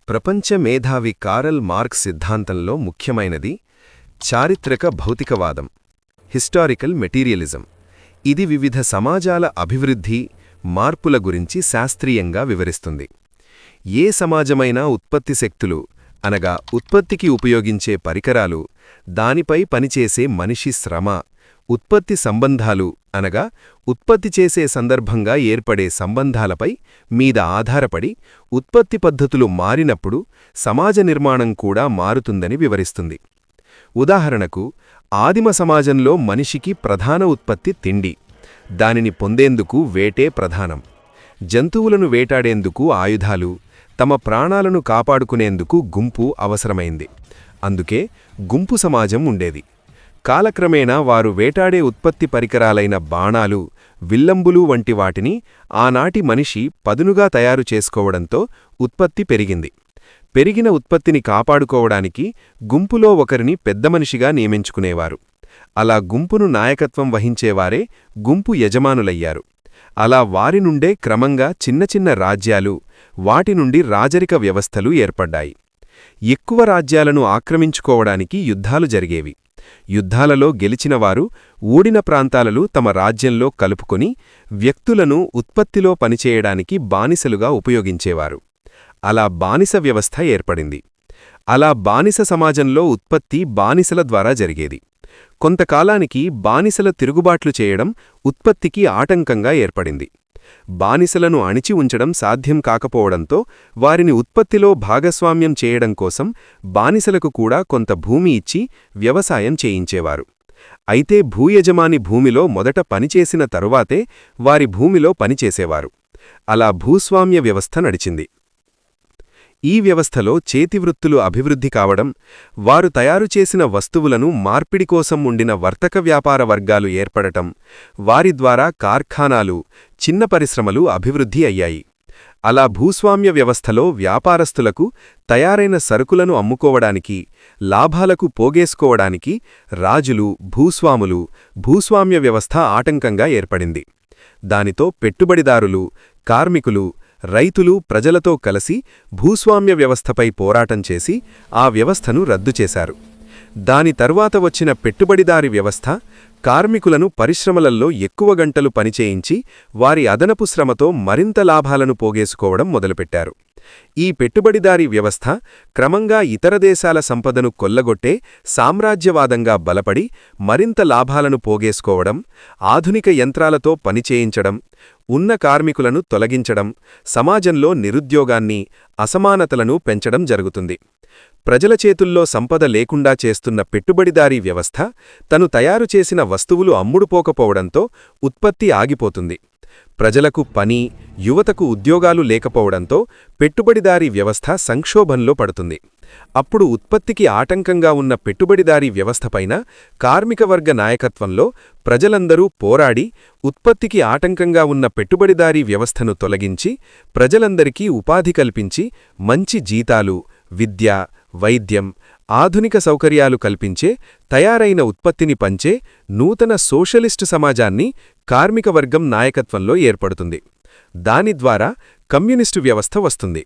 ప్రపంచ మేధావి Karl marks సిద్ధాంతంలో ముఖ్యమైనది చారిత్రక భౌతికవాదం, హిస్టారికల్ మెటీరియలిజం. ఇది వివిధ సమాజాల అభివృద్ధి, మార్పుల గురించి శాస్త్రీయంగా వివరిస్తుంది. ఏ సమాజమైనా ఉత్పత్తి శక్తులు అనగా ఉత్పత్తికి ఉపయోగించే పరికరాలు, దానిపై పనిచేసే మనిషి శ్రమ, ఉత్పత్తి సంబంధాలు అనగా ఉత్పత్తి చేసే సందర్భంగా ఏర్పడే సంబంధాలపై మీద ఆధారపడి ఉత్పత్తి పద్ధతులు మారినప్పుడు సమాజ నిర్మాణం కూడా మారుతుందని వివరిస్తుంది. ఉదాహరణకు, ఆదిమ సమాజంలో మనిషికి ప్రధాన ఉత్పత్తి తిండి. దానిని పొందేందుకు వేటే ప్రధానం. జంతువులను వేటాడేందుకు ఆయుధాలు, తమ ప్రాణాలను కాపాడుకునేందుకు గుంపు అవసరమైంది. అందుకే గుంపు సమాజం ఉండేది. కాలక్రమేణా వారు వేటాడే ఉత్పత్తి పరికరాలైన బాణాలు, విల్లంబులు వంటి వాటిని ఆనాటి మనిషి పదునుగా తయారు చేసుకోవడంతో ఉత్పత్తి పెరిగింది. పెరిగిన ఉత్పత్తిని కాపాడుకోవడానికి గుంపులో ఒకరిని పెద్దమనిషిగా నియమించుకునేవారు. అలా గుంపును నాయకత్వం వహించేవారే గుంపు యజమానులయ్యారు. అలా వారి నుండే క్రమంగా చిన్న చిన్న రాజ్యాలు, వాటి నుండి రాజరిక వ్యవస్థలు ఏర్పడ్డాయి. ఎక్కువ రాజ్యాలను ఆక్రమించుకోవడానికి యుద్ధాలు జరిగేవి. యుద్ధాలలో గెలిచినవారు ఓడిన ప్రాంతాలలో తమ రాజ్యంలో కలుపుకొని వ్యక్తులను ఉత్పత్తిలో పనిచేయడానికి బానిసలుగా ఉపయోగించేవారు. అలా బానిస వ్యవస్థ ఏర్పడింది. అలా బానిస సమాజంలో ఉత్పత్తి బానిసల ద్వారా జరిగేది. కొంతకాలానికి బానిసల తిరుగుబాట్లు చేయడం ఉత్పత్తికి ఆటంకంగా ఏర్పడింది. బానిసలను అణిచి ఉంచడం సాధ్యం కాకపోవడంతో వారిని ఉత్పత్తిలో భాగస్వామ్యం చేయడం కోసం బానిసలకు కూడా కొంత భూమి ఇచ్చి వ్యవసాయం చేయించేవారు. అయితే భూయజమాని భూమిలో మొదట పనిచేసిన తరువాతే వారి భూమిలో పనిచేసేవారు. అలా భూస్వామ్య వ్యవస్థ నడిచింది. ఈ వ్యవస్థలో చేతివృత్తులు అభివృద్ధి కావడం, వారు తయారుచేసిన వస్తువులను మార్పిడి కోసం ఉండిన వర్తక వ్యాపార వర్గాలు ఏర్పడటం, వారి ద్వారా కార్ఖానాలు, చిన్న పరిశ్రమలు అభివృద్ధి అయ్యాయి. అలా భూస్వామ్య వ్యవస్థలో వ్యాపారస్తులకు తయారైన సరుకులను అమ్ముకోవడానికి, లాభాలకు పోగేసుకోవడానికి రాజులు, భూస్వాములు, భూస్వామ్య వ్యవస్థ ఆటంకంగా ఏర్పడింది. దానితో పెట్టుబడిదారులు, కార్మికులు, రైతులు ప్రజలతో కలిసి భూస్వామ్య వ్యవస్థపై పోరాటం చేసి ఆ వ్యవస్థను రద్దు చేశారు. దాని తరువాత వచ్చిన పెట్టుబడిదారి వ్యవస్థ కార్మికులను పరిశ్రమలల్లో ఎక్కువ గంటలు పనిచేయించి వారి అదనపు శ్రమతో మరింత లాభాలను పోగేసుకోవడం మొదలుపెట్టారు. ఈ పెట్టుబడిదారీ వ్యవస్థ క్రమంగా ఇతర దేశాల సంపదను కొల్లగొట్టే సామ్రాజ్యవాదంగా బలపడి మరింత లాభాలను పోగేసుకోవడం, ఆధునిక యంత్రాలతో పనిచేయించడం, ఉన్న కార్మికులను తొలగించడం, సమాజంలో నిరుద్యోగాన్ని, అసమానతలను పెంచడం జరుగుతుంది. ప్రజల చేతుల్లో సంపద లేకుండా చేస్తున్న పెట్టుబడిదారీ వ్యవస్థ తను తయారు చేసిన వస్తువులు అమ్ముడుపోకపోవడంతో ఉత్పత్తి ఆగిపోతుంది. ప్రజలకు పని, యువతకు ఉద్యోగాలు లేకపోవడంతో పెట్టుబడిదారీ వ్యవస్థ సంక్షోభంలో పడుతుంది. అప్పుడు ఉత్పత్తికి ఆటంకంగా ఉన్న పెట్టుబడిదారీ వ్యవస్థపైన కార్మికవర్గ నాయకత్వంలో ప్రజలందరూ పోరాడి ఉత్పత్తికి ఆటంకంగా ఉన్న పెట్టుబడిదారీ వ్యవస్థను తొలగించి ప్రజలందరికీ ఉపాధి కల్పించి మంచి జీతాలు, విద్య, వైద్యం, ఆధునిక సౌకర్యాలు కల్పించే తయారైన ఉత్పత్తిని పంచే నూతన సోషలిస్టు సమాజాన్ని కార్మికవర్గం నాయకత్వంలో ఏర్పడుతుంది. దాని ద్వారా కమ్యూనిస్టు వ్యవస్థ వస్తుంది.